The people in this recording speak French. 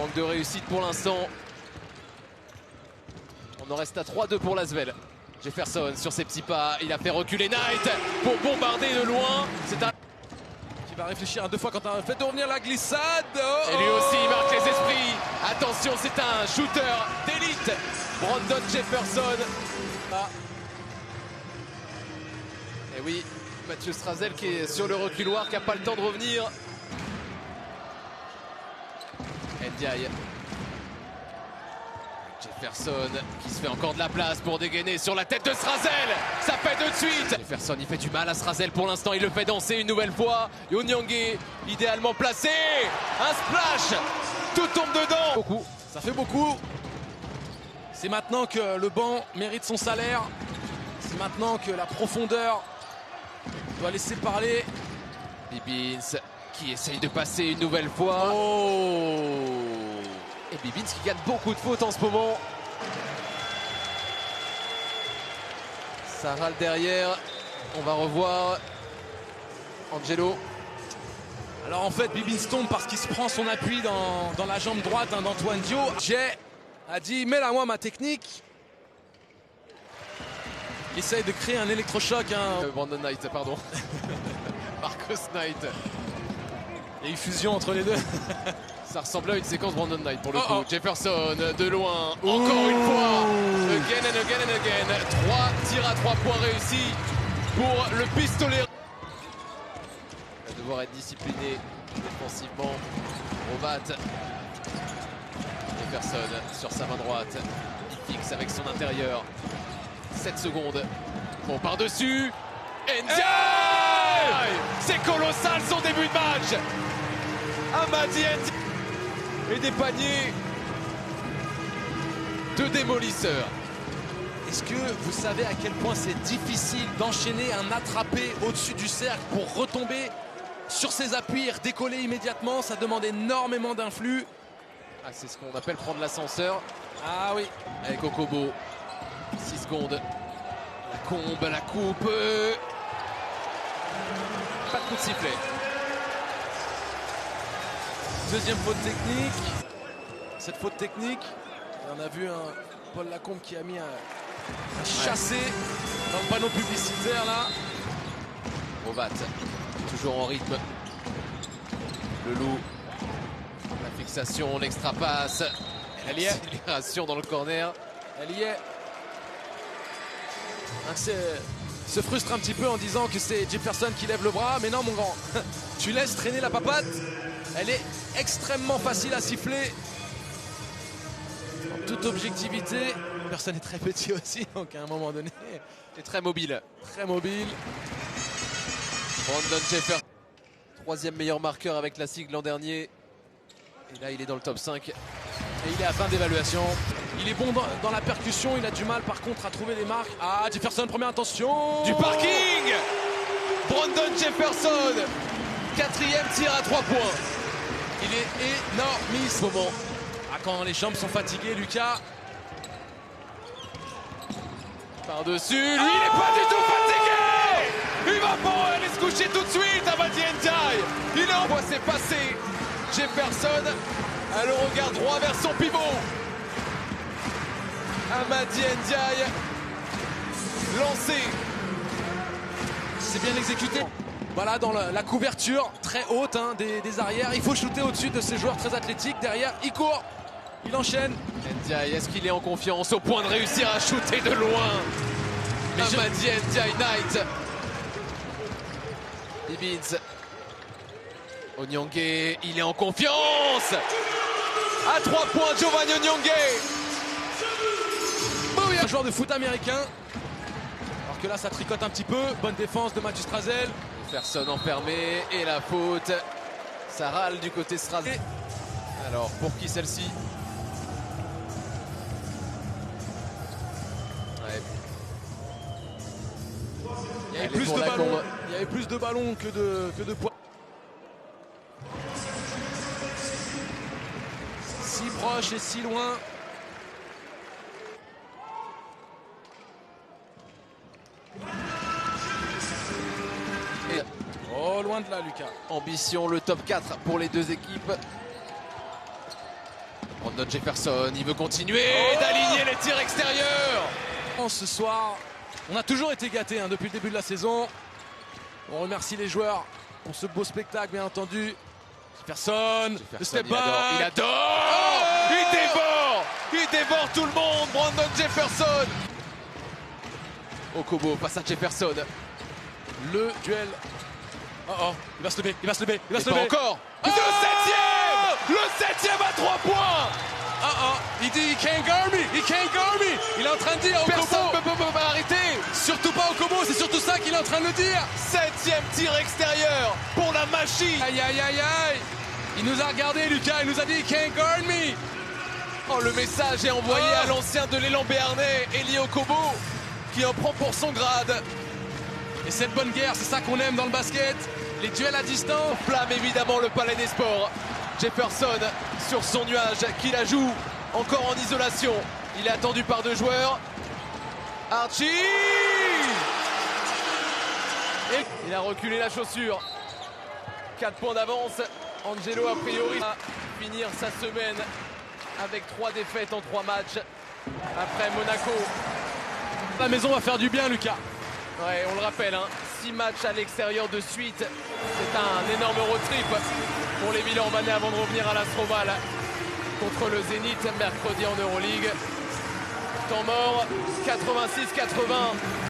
Manque de réussite pour l'instant. On en reste à 3-2 pour l'Asvel. Jefferson sur ses petits pas, il a fait reculer Knight pour bombarder de loin. C'est un qui va réfléchir à 2 fois quand on fait revenir la glissade. Et lui aussi il marque les esprits. Attention, c'est un shooter d'élite. Brandon Jefferson. Et oui, Mathieu Strazel qui est sur le reculoir, qui n'a pas le temps de revenir. Ndiaye. Jefferson qui se fait encore de la place pour dégainer sur la tête de Strazel. Ça fait de suite. Jefferson, il fait du mal à Strazel pour l'instant. Il le fait danser une nouvelle fois. Onyangue idéalement placé. Un splash. Tout tombe dedans. Beaucoup. Ça fait beaucoup. C'est maintenant que le banc mérite son salaire. C'est maintenant que la profondeur doit laisser parler. Bibins qui essaye de passer une nouvelle fois. Oh. Et Bibins qui gagne beaucoup de fautes en ce moment. Ça râle derrière. On va revoir Angelo. Alors en fait, Bibins tombe parce qu'il se prend son appui dans la jambe droite d'Antoine Dio. Jay a dit, mets-la moi ma technique. Il essaye de créer un électrochoc. Brandon Knight, pardon. Marcus Knight. Il y a eu fusion entre les deux. Ça ressemble à une séquence Brandon Knight pour le coup. Jefferson de loin, encore une fois. Again and again and again. 3 tirs à 3 points réussis pour le pistolet. Il va devoir être discipliné défensivement. Rovat. Jefferson sur sa main droite. Il fixe avec son intérieur. 7 secondes. Bon, par-dessus. Ndiaye! C'est colossal son début de match. Amadi Ndiaye. Et des paniers de démolisseurs. Est-ce que vous savez à quel point c'est difficile d'enchaîner un attrapé au-dessus du cercle pour retomber sur ses appuis et redécoller immédiatement? Ça demande énormément d'influx. Ah, c'est ce qu'on appelle prendre l'ascenseur. Ah oui. Avec Okobo. 6 secondes. La combe, la coupe. Pas de coup de sifflet. Deuxième faute technique. Cette faute technique, on a vu un Paul Lacombe qui a mis un chassé dans le panneau publicitaire là. Rovat, toujours en rythme. Le loup. La fixation, l'extra passe. Elle y est. Accélération dans le corner. Elle y est. Se frustre un petit peu en disant que c'est Jefferson qui lève le bras, mais non mon grand, tu laisses traîner la papate. Elle est extrêmement facile à siffler. En toute objectivité, personne est très petit aussi, donc à un moment donné. Et très mobile. Très mobile. Brandon Jefferson, 3e meilleur marqueur avec la SIG l'an dernier. Et là il est dans le top 5. Et il est à fin d'évaluation. Il est bon dans la percussion, il a du mal par contre à trouver les marques. Ah, Jefferson, première intention. Du parking. Brandon Jefferson, 4e tir à 3 points. Il est énormissime. Ah, quand les jambes sont fatiguées, Lucas. Par-dessus, lui il n'est pas du tout fatigué. Il va pas aller se coucher tout de suite, Amadi Ndiaye. Il envoie ses passés. Jefferson a le regard droit vers son pivot. Amadi Ndiaye lancé. C'est bien exécuté. Voilà, dans la couverture très haute des arrières. Il faut shooter au-dessus de ces joueurs très athlétiques. Derrière, il court, il enchaîne. Ndiaye, est-ce qu'il est en confiance au point de réussir à shooter de loin? Amadi Ndiaye Knight. Bibins. Onyangue, il est en confiance. À 3 points, Giovanni Onyangue. Un joueur de foot américain. Alors que là, ça tricote un petit peu. Bonne défense de Mathieu Strazel. Personne enfermé et la faute. Ça râle du côté Strazel. Alors, pour qui celle-ci? Ouais. Il y avait plus de ballons. Il y avait plus de ballons que de points. Si proche et si loin. Loin de là, Lucas. Ambition, le top 4 pour les deux équipes. Brandon Jefferson, il veut continuer d'aligner les tirs extérieurs. Ce soir, on a toujours été gâtés depuis le début de la saison. On remercie les joueurs pour ce beau spectacle, bien entendu. Jefferson, le step back. Il adore. Il dévore tout le monde. Brandon Jefferson. Okobo face à Jefferson. Le duel. Il va se lever, il va se lever, il va se lever. Encore. Le septième à 3 points. Il dit, he can't guard me, he can't guard me. Il est en train de dire, Okobo. Personne ne peut m'arrêter. Surtout pas Okobo, c'est surtout ça qu'il est en train de le dire. 7e tir extérieur pour la machine. Aïe, aïe, aïe, aïe. Il nous a regardé, Lucas, il nous a dit, he can't guard me. Le message est envoyé à l'ancien de l'élan béarnais, Eli Okobo, qui en prend pour son grade. Et cette bonne guerre, c'est ça qu'on aime dans le basket. Les duels à distance. Flamme évidemment le palais des sports. Jefferson sur son nuage qui la joue encore en isolation. Il est attendu par 2 joueurs. Archie. Et il a reculé la chaussure. 4 points d'avance. Angelo a priori va finir sa semaine avec 3 défaites en 3 matchs. Après Monaco. La maison va faire du bien, Lucas. Ouais, on le rappelle, 6 matchs à l'extérieur de suite. C'est un énorme road trip pour les Villeurbanais avant de revenir à l'Astroval contre le Zénith mercredi en Euroleague. Temps mort, 86-80.